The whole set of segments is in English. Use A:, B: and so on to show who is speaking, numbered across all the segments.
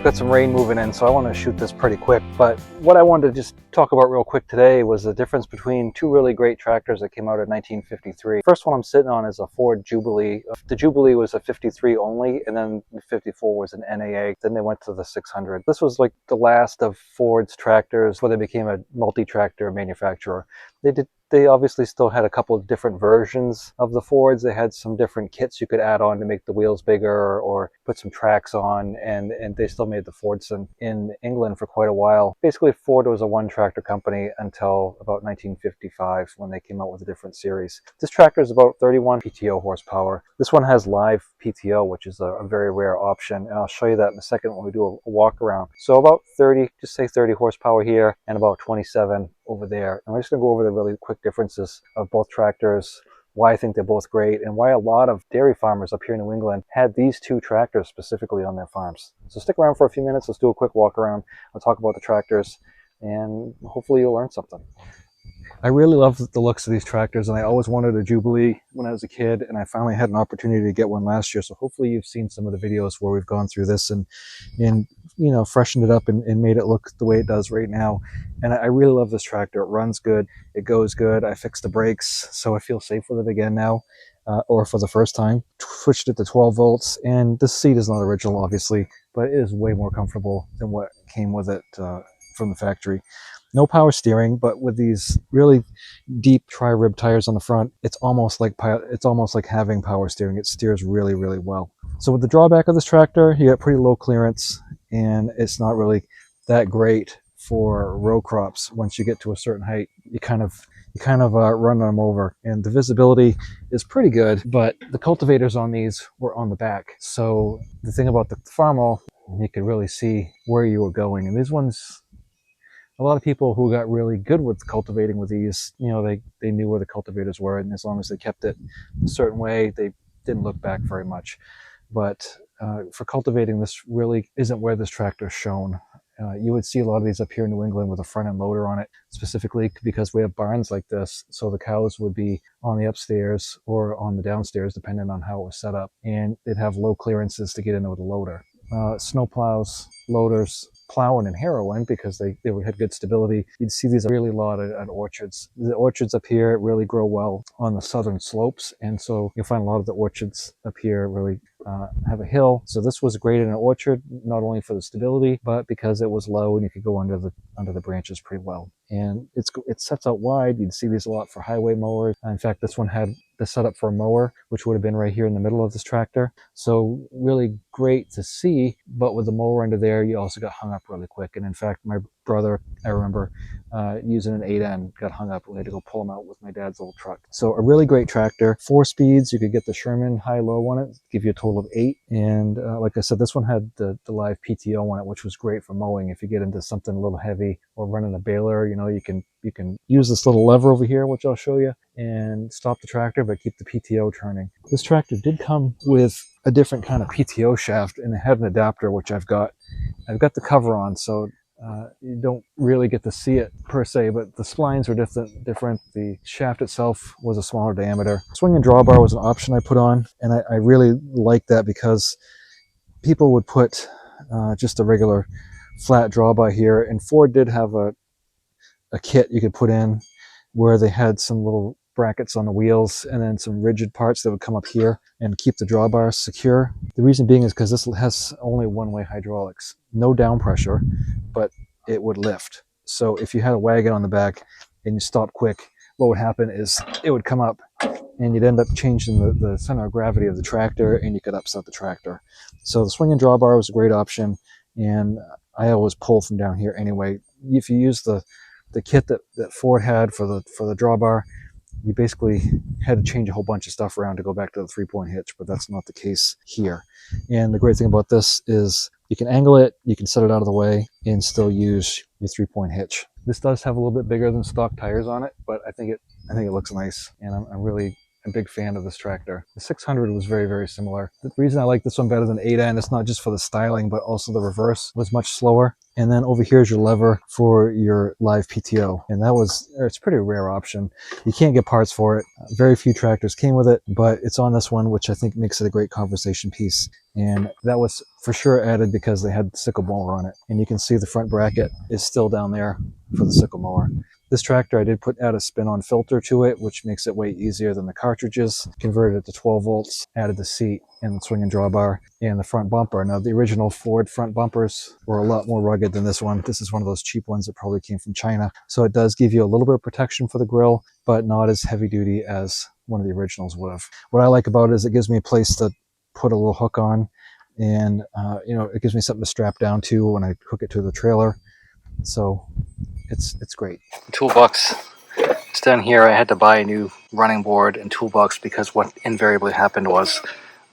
A: Got some rain moving in, so I want to shoot this pretty quick. But what I wanted to just talk about real quick today was the difference between two really great tractors that came out in 1953. First one I'm sitting on is a Ford Jubilee. The Jubilee was a 53 only, and then the 54 was an NAA. Then they went to the 600. This was like the last of Ford's tractors before they became a multi-tractor manufacturer. They obviously still had a couple of different versions of the Fords. They had some different kits you could add on to make the wheels bigger or put some tracks on, and they still made the Fords in England for quite a while. Basically, Ford was a one-tractor company until about 1955 when they came out with a different series. This tractor is about 31 PTO horsepower. This one has live PTO, which is a very rare option, and I'll show you that in a second when we do a walk around. So about 30, just say 30 horsepower here, and about 27 over there. And we're just going to go over the really quick differences of both tractors, why I think they're both great, and why a lot of dairy farmers up here in New England had these two tractors specifically on their farms. So stick around for a few minutes. Let's do a quick walk around. I'll talk about the tractors, and hopefully you'll learn something. I really love the looks of these tractors, and I always wanted a Jubilee when I was a kid, and I finally had an opportunity to get one last year. So hopefully you've seen some of the videos where we've gone through this and you know, freshened it up and made it look the way it does right now. And I really love this tractor. It runs good, it goes good. I fixed the brakes, so I feel safe with it again now, or for the first time. Switched it to 12 volts, and this seat is not original, obviously, but it is way more comfortable than what came with it from the factory. No power steering, but with these really deep tri-rib tires on the front, it's almost like having power steering. It steers really, really well. So with the drawback of this tractor, you got pretty low clearance, and it's not really that great for row crops. Once you get to a certain height, you kind of run them over, and the visibility is pretty good, but the cultivators on these were on the back. So the thing about the Farmall, you could really see where you were going, and these ones, a lot of people who got really good with cultivating with these, you know, they knew where the cultivators were, and as long as they kept it a certain way, they didn't look back very much. But for cultivating, this really isn't where this tractor is shown. You would see a lot of these up here in New England with a front end loader on it, specifically because we have barns like this, so the cows would be on the upstairs or on the downstairs, depending on how it was set up, and they'd have low clearances to get in with a loader. Snow plows, loaders, plowing and harrowing, because they had good stability. You'd see these really a lot at orchards. The orchards up here really grow well on the southern slopes, and so you'll find a lot of the orchards up here really have a hill. So this was great in an orchard, not only for the stability, but because it was low and you could go under the branches pretty well. And it sets out wide. You'd see these a lot for highway mowers. In fact, this one had the setup for a mower, which would have been right here in the middle of this tractor. So really great to see, but with the mower under there, you also got hung up really quick. And in fact, my brother, I remember using an 8N, got hung up. We had to go pull him out with my dad's old truck. So a really great tractor. 4 speeds. You could get the Sherman high-low on it, give you a total of 8. And like I said, this one had the live PTO on it, which was great for mowing. If you get into something a little heavy or running a baler, you know, you can use this little lever over here, which I'll show you, and stop the tractor, but keep the PTO turning. This tractor did come with a different kind of PTO shaft, and it had an adapter, which I've got the cover on, so you don't really get to see it per se, but the splines were different. The shaft itself was a smaller diameter. Swing and drawbar was an option I put on, and I really liked that because people would put just a regular flat drawbar here, and Ford did have a kit you could put in where they had some little brackets on the wheels and then some rigid parts that would come up here and keep the drawbars secure. The reason being is because this has only one-way hydraulics, no down pressure, but it would lift. So if you had a wagon on the back and you stopped quick, what would happen is it would come up and you'd end up changing the center of gravity of the tractor, and you could upset the tractor. So the swing and drawbar was a great option, and I always pull from down here anyway. If you use the kit that Ford had for the drawbar, you basically had to change a whole bunch of stuff around to go back to the 3-point hitch, but that's not the case here. And the great thing about this is you can angle it, you can set it out of the way, and still use your 3-point hitch. This does have a little bit bigger than stock tires on it, but I think it looks nice, and I'm really a big fan of this tractor. The 600 was very, very similar. The reason I like this one better than 8N, it's not just for the styling, but also the reverse was much slower. And then over here is your lever for your live PTO. And it's a pretty rare option. You can't get parts for it. Very few tractors came with it, but it's on this one, which I think makes it a great conversation piece. And that was for sure added because they had the sickle mower on it. And you can see the front bracket is still down there for the sickle mower. This tractor, I did add a spin-on filter to it, which makes it way easier than the cartridges. Converted it to 12 volts, added the seat and the swing and drawbar and the front bumper. Now, the original Ford front bumpers were a lot more rugged than this one. This is one of those cheap ones that probably came from China. So it does give you a little bit of protection for the grill, but not as heavy duty as one of the originals would have. What I like about it is it gives me a place to put a little hook on, and it gives me something to strap down to when I hook it to the trailer. So it's great. Toolbox. It's down here. I had to buy a new running board and toolbox because what invariably happened was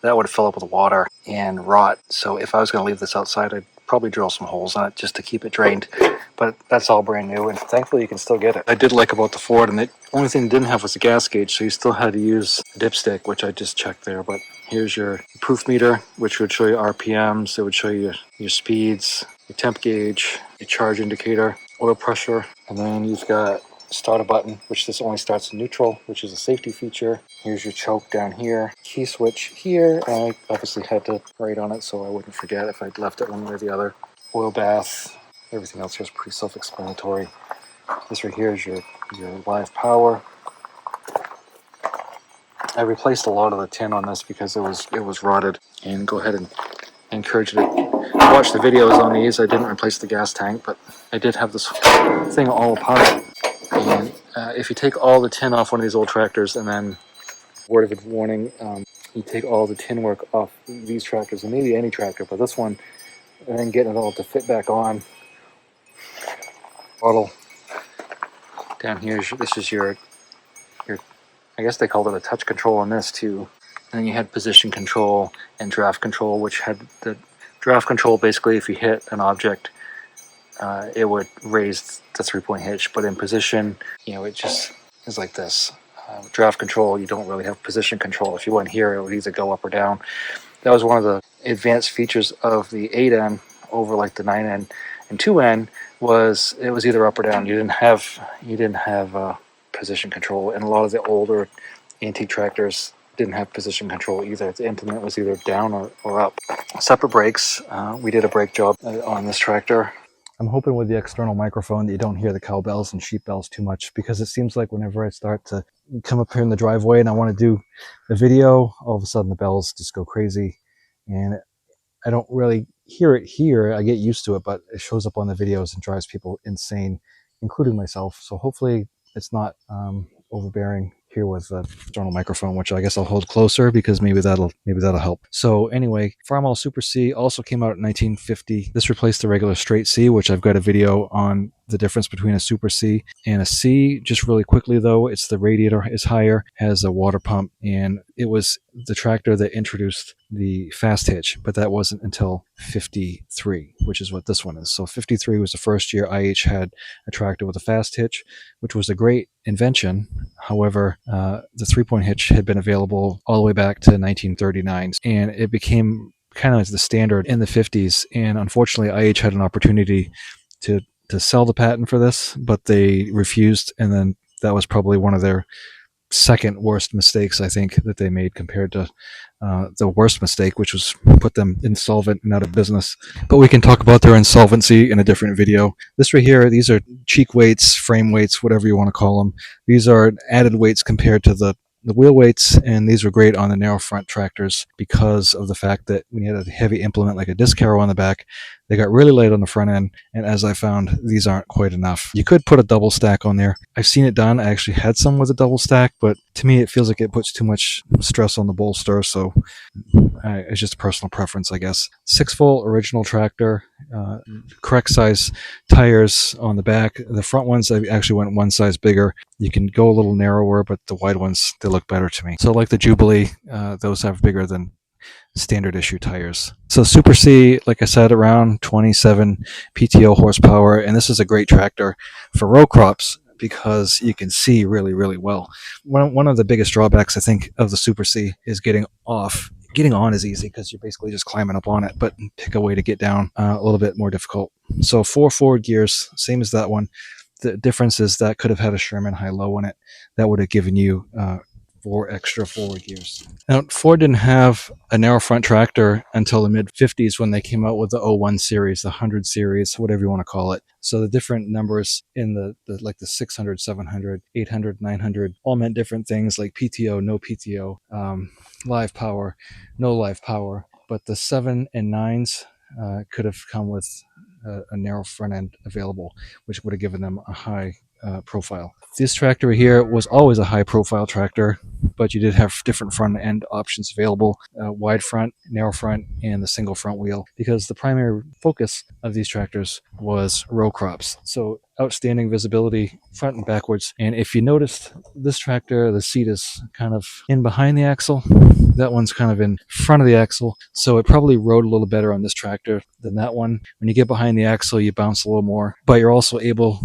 A: that would fill up with water and rot. So if I was going to leave this outside, I'd probably drill some holes in it just to keep it drained. But that's all brand new, and thankfully you can still get it. I did like about the Ford, and the only thing it didn't have was a gas gauge, so you still had to use a dipstick, which I just checked there. But here's your proof meter, which would show you RPMs. It would show you your speeds, your temp gauge, your charge indicator, oil pressure, and then you've got start a button, which this only starts in neutral, which is a safety feature. Here's your choke down here, key switch here, and I obviously had to write on it so I wouldn't forget if I'd left it one way or the other. Oil bath, everything else here is pretty self-explanatory. This right here is your live power. I replaced a lot of the tin on this because it was rotted, and go ahead and encourage you to watch the videos on these. I didn't replace the gas tank, but I did have this thing all apart. And if you take all the tin off one of these old tractors, and then, word of warning, you take all the tin work off these tractors, and maybe any tractor, but this one, and then getting it all to fit back on. Bottle down here, this is your, I guess they called it a touch control on this too. And then you had position control and draft control, which had the draft control, basically if you hit an object, it would raise the 3-point hitch, but in position, it just is like this. Draft control, you don't really have position control. If you went here, it would either go up or down. That was one of the advanced features of the 8N over like the 9N and 2N, was it was either up or down. You didn't have position control, and a lot of the older antique tractors didn't have position control either. The implement was either down or up. Separate brakes. We did a brake job on this tractor. I'm hoping with the external microphone that you don't hear the cowbells and sheep bells too much, because it seems like whenever I start to come up here in the driveway and I want to do a video, all of a sudden the bells just go crazy, and I don't really hear it here. I get used to it, but it shows up on the videos and drives people insane, including myself. So hopefully it's not overbearing here with the external microphone, which I guess I'll hold closer because maybe that'll help. So anyway, Farmall Super C also came out in 1950. This replaced the regular straight C, which I've got a video on the difference between a Super C and a C. Just really quickly though, it's the radiator is higher, has a water pump, and it was the tractor that introduced the fast hitch, but that wasn't until 53, which is what this one is. So 53 was the first year IH had a tractor with a fast hitch, which was a great invention. However, the 3-point hitch had been available all the way back to 1939, and it became kind of the standard in the 50s. And unfortunately, IH had an opportunity to sell the patent for this, but they refused, and then that was probably one of their second worst mistakes, I think, that they made, compared to the worst mistake, which was put them insolvent and out of business. But we can talk about their insolvency in a different video. This right here, these are cheek weights, frame weights, whatever you want to call them. These are added weights compared to the wheel weights, and these were great on the narrow front tractors because of the fact that when you had a heavy implement like a disc harrow on the back, they got really light on the front end, and as I found, these aren't quite enough. You could put a double stack on there. I've seen it done. I actually had some with a double stack, but to me it feels like it puts too much stress on the bolster, so it's just a personal preference, I guess. 6-volt original tractor, correct size tires on the back. The front ones, I actually went one size bigger. You can go a little narrower, but the wide ones, they look better to me. So like the Jubilee, those have bigger than standard issue tires. So Super C, like I said, around 27 PTO horsepower, and this is a great tractor for row crops because you can see really, really well. One of the biggest drawbacks, I think, of the Super C is getting off. Getting on is easy because you're basically just climbing up on it, but pick a way to get down, a little bit more difficult. So 4 forward gears, same as that one. The difference is that could have had a Sherman high-low in it. That would have given you 4 extra forward gears. Now, Ford didn't have a narrow front tractor until the mid-50s when they came out with the 01 series, the 100 series, whatever you want to call it. So the different numbers in like the 600, 700, 800, 900 all meant different things like PTO, no PTO, live power, no live power. But the 7 and 9s could have come with a narrow front end available, which would have given them a high profile. This tractor here was always a high profile tractor, but you did have different front end options available, wide front, narrow front, and the single front wheel, because the primary focus of these tractors was row crops. So outstanding visibility front and backwards. And if you noticed, this tractor, the seat is kind of in behind the axle. That one's kind of in front of the axle. So it probably rode a little better on this tractor than that one. When you get behind the axle, you bounce a little more, but you're also able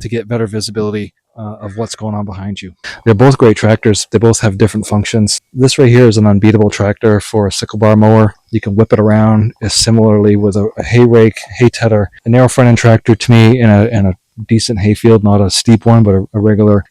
A: to get better visibility of what's going on behind you. They're both great tractors. They both have different functions. This right here is an unbeatable tractor for a sickle bar mower. You can whip it around. Similarly with a hay rake, hay tedder, a narrow front end tractor to me in a decent hayfield, not a steep one, but a regular,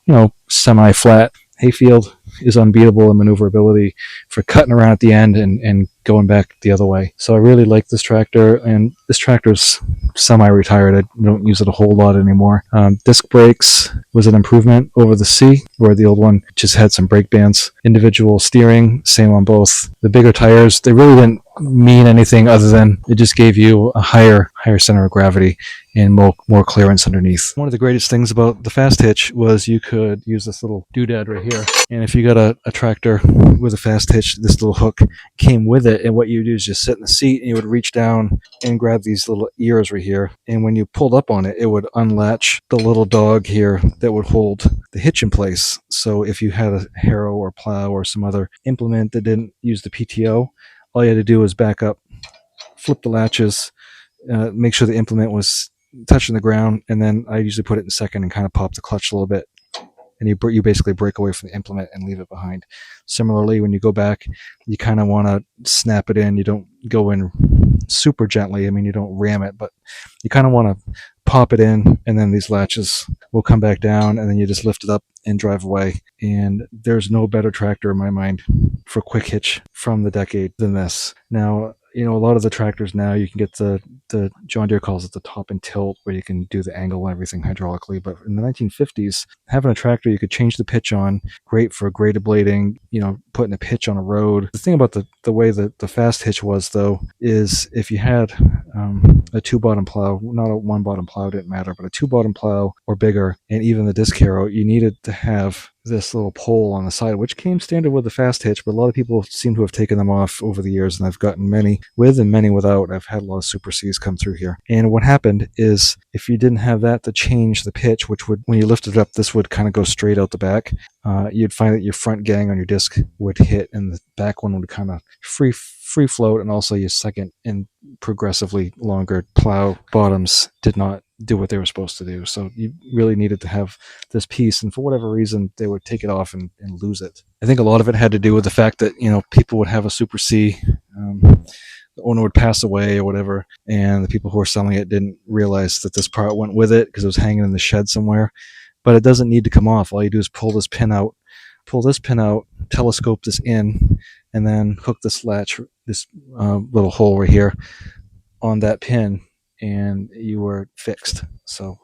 A: semi-flat hayfield is unbeatable in maneuverability for cutting around at the end and going back the other way. So I really like this tractor, and this tractor's semi-retired. I don't use it a whole lot anymore. Disc brakes was an improvement over the C, where the old one just had some brake bands. Individual steering, same on both. The bigger tires, they really didn't mean anything other than it just gave you a higher center of gravity and more clearance underneath. One of the greatest things about the fast hitch was you could use this little doodad right here. And if you got a tractor with a fast hitch, this little hook came with it. And what you would do is just sit in the seat and you would reach down and grab these little ears right here. And when you pulled up on it, it would unlatch the little dog here that would hold the hitch in place. So if you had a harrow or plow or some other implement that didn't use the PTO, all you had to do was back up, flip the latches, make sure the implement was touching the ground, and then I usually put it in second and kind of pop the clutch a little bit. And you basically break away from the implement and leave it behind. Similarly, when you go back, you kind of want to snap it in. You don't go in super gently. I mean, you don't ram it, but you kind of want to pop it in, and then these latches will come back down, and then you just lift it up and drive away. And there's no better tractor in my mind for quick hitch from the decade than this. Now, a lot of the tractors now, you can get the John Deere calls it the top and tilt, where you can do the angle and everything hydraulically. But in the 1950s, having a tractor you could change the pitch on, great for graded blading, putting a pitch on a road. The thing about the way that the fast hitch was, though, is if you had a 2-bottom plow, not a 1-bottom plow, didn't matter, but a 2-bottom plow or bigger, and even the disc harrow, you needed to have this little pole on the side, which came standard with the fast hitch, but a lot of people seem to have taken them off over the years, and I've gotten many with and many without. I've had a lot of Super Cs come through here. And what happened is, if you didn't have that to change the pitch, which would, when you lifted it up, this would kind of go straight out the back, you'd find that your front gang on your disc would hit, and the back one would kind of free float, and also your second and progressively longer plow bottoms did not do what they were supposed to do. So you really needed to have this piece, and for whatever reason, they would take it off and lose it. I think a lot of it had to do with the fact that, people would have a Super C, the owner would pass away or whatever, and the people who were selling it didn't realize that this part went with it because it was hanging in the shed somewhere. But it doesn't need to come off. All you do is pull this pin out, telescope this in, and then hook this latch, this little hole right here on that pin, and you were fixed. So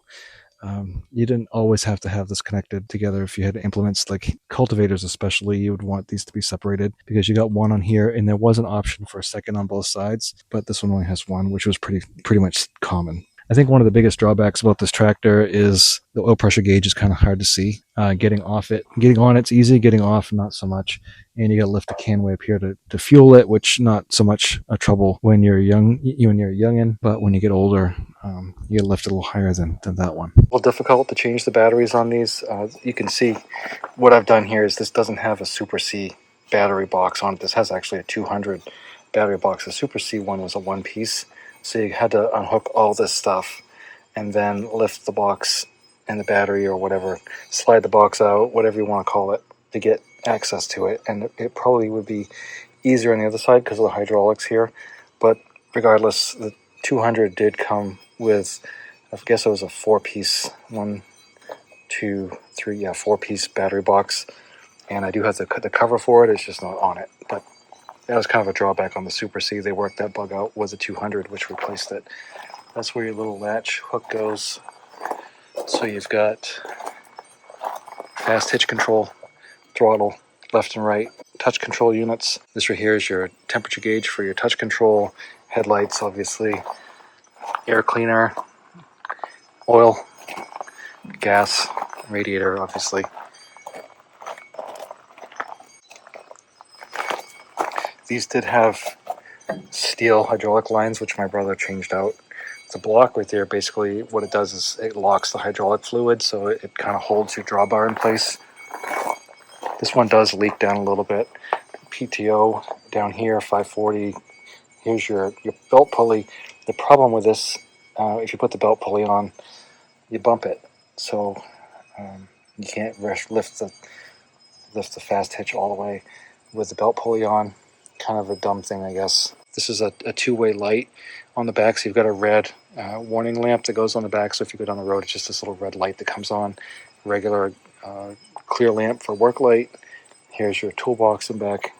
A: you didn't always have to have this connected together. If you had implements like cultivators especially, you would want these to be separated, because you got one on here, and there was an option for a second on both sides, but this one only has one, which was pretty much common. I think one of the biggest drawbacks about this tractor is the oil pressure gauge is kind of hard to see. Getting on it's easy. Getting off, not so much. And you got to lift the can way up here to fuel it, which not so much a trouble when you're young, when you're a youngin', but when you get older, you got to lift it a little higher than that one. A little difficult to change the batteries on these. You can see what I've done here is this doesn't have a Super C battery box on it. This has actually a 200 battery box. The Super C one was a one-piece. So you had to unhook all this stuff and then lift the box and the battery or whatever, slide the box out, whatever you want to call it, to get access to it. And it probably would be easier on the other side because of the hydraulics here. But regardless, the 200 did come with, I guess it was a 4-piece, 4-piece battery box. and I do have the cover for it. It's just not on it, but that was kind of a drawback on the Super C. They worked that bug out with a 200, which replaced it. That's where your little latch hook goes. So you've got fast hitch control, throttle, left and right, touch control units. This right here is your temperature gauge for your touch control, headlights, obviously, air cleaner, oil, gas, radiator, obviously. These did have steel hydraulic lines, which my brother changed out. The block right there, basically what it does is it locks the hydraulic fluid, so it kind of holds your drawbar in place. This one does leak down a little bit. PTO down here, 540. Here's your belt pulley. The problem with this, if you put the belt pulley on, you bump it. So you can't lift the fast hitch all the way with the belt pulley on. Kind of a dumb thing, I guess. This is a two-way light on the back, so you've got a red warning lamp that goes on the back, so if you go down the road, it's just this little red light that comes on. Regular clear lamp for work light. Here's your toolbox in back.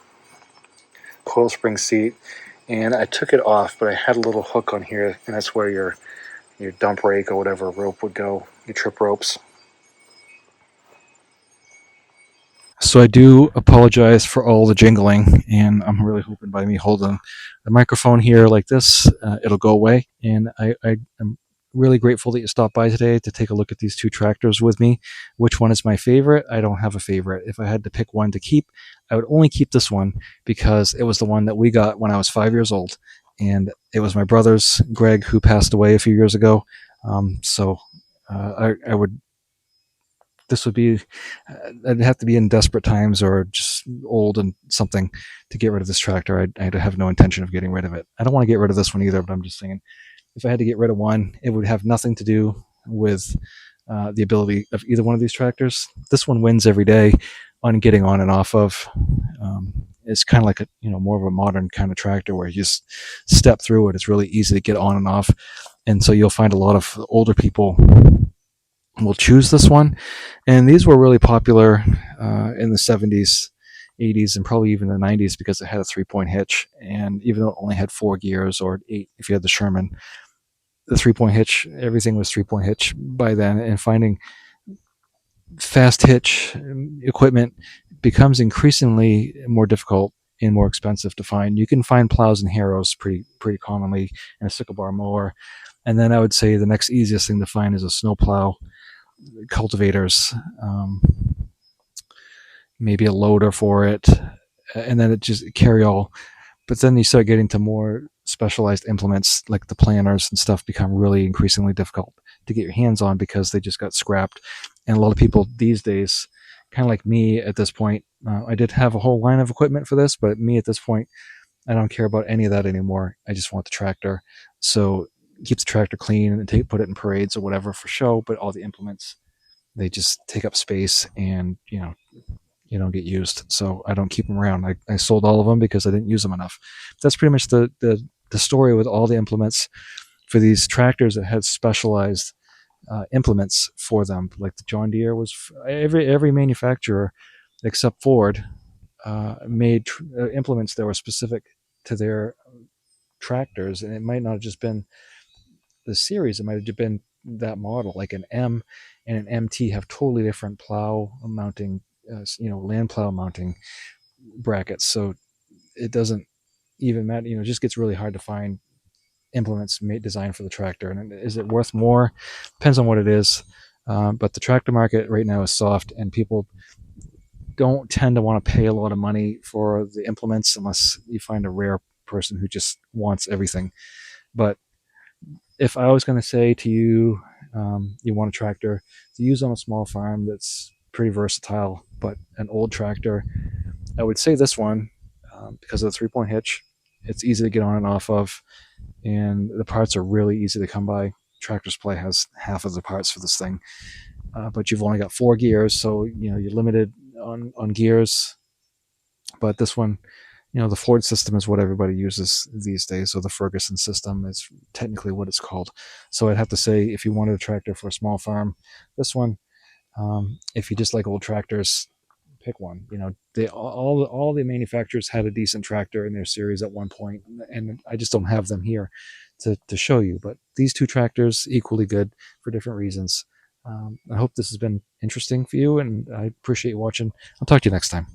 A: Coil spring seat, and I took it off, but I had a little hook on here, and that's where your dump rake or whatever rope would go, your trip ropes. So I do apologize for all the jingling, and I'm really hoping by me holding the microphone here like this, it'll go away. And I'm really grateful that you stopped by today to take a look at these two tractors with me. Which one is my favorite? I don't have a favorite. If I had to pick one to keep, I would only keep this one because it was the one that we got when I was 5 years old. And it was my brother's, Greg, who passed away a few years ago. I would this would be I'd have to be in desperate times or just old and something to get rid of this tractor. I'd have no intention of getting rid of it. I don't want to get rid of this one either, but I'm just saying if I had to get rid of one, it would have nothing to do with the ability of either one of these tractors. This one wins every day on getting on and off of. It's kind of like more of a modern kind of tractor where you just step through it. It's really easy to get on and off, and so you'll find a lot of older people will choose this one. And these were really popular in the 70s, 80s, and probably even the 90s because it had a 3-point hitch. And even though it only had 4 gears or 8 if you had the Sherman, the 3-point hitch, everything was 3-point hitch by then. And finding fast hitch equipment becomes increasingly more difficult and more expensive to find. You can find plows and harrows pretty commonly, and a sickle bar mower. And then I would say the next easiest thing to find is a snow plow, cultivators, maybe a loader for it, and then it just carry all. But then you start getting to more specialized implements like the planters and stuff become really increasingly difficult to get your hands on because they just got scrapped. And a lot of people these days, kind of like me at this point, I did have a whole line of equipment for this, but me at this point, I don't care about any of that anymore. I just want the tractor. So keep the tractor clean and put it in parades or whatever for show, but all the implements, they just take up space and you don't get used. So I don't keep them around. I sold all of them because I didn't use them enough. That's pretty much the story with all the implements for these tractors that had specialized implements for them. Like the John Deere was every manufacturer except Ford made implements that were specific to their tractors, and it might not have just been the series. It might have just been that model. Like an M and an MT have totally different plow mounting, land plow mounting brackets. So it doesn't even matter. It just gets really hard to find implements designed for the tractor. And is it worth more? Depends on what it is. But the tractor market right now is soft, and people don't tend to want to pay a lot of money for the implements unless you find a rare person who just wants everything. But if I was going to say to you, you want a tractor to use on a small farm that's pretty versatile, but an old tractor, I would say this one because of the 3-point hitch. It's easy to get on and off of, and the parts are really easy to come by. Tractor Supply has half of the parts for this thing, but you've only got 4 gears, so you're limited on gears. But this one, the Ford system is what everybody uses these days, or the Ferguson system is technically what it's called. So I'd have to say, if you wanted a tractor for a small farm, this one. If you just like old tractors, pick one. You know, all the manufacturers had a decent tractor in their series at one point, and I just don't have them here to show you. But these two tractors, equally good for different reasons. I hope this has been interesting for you, and I appreciate you watching. I'll talk to you next time.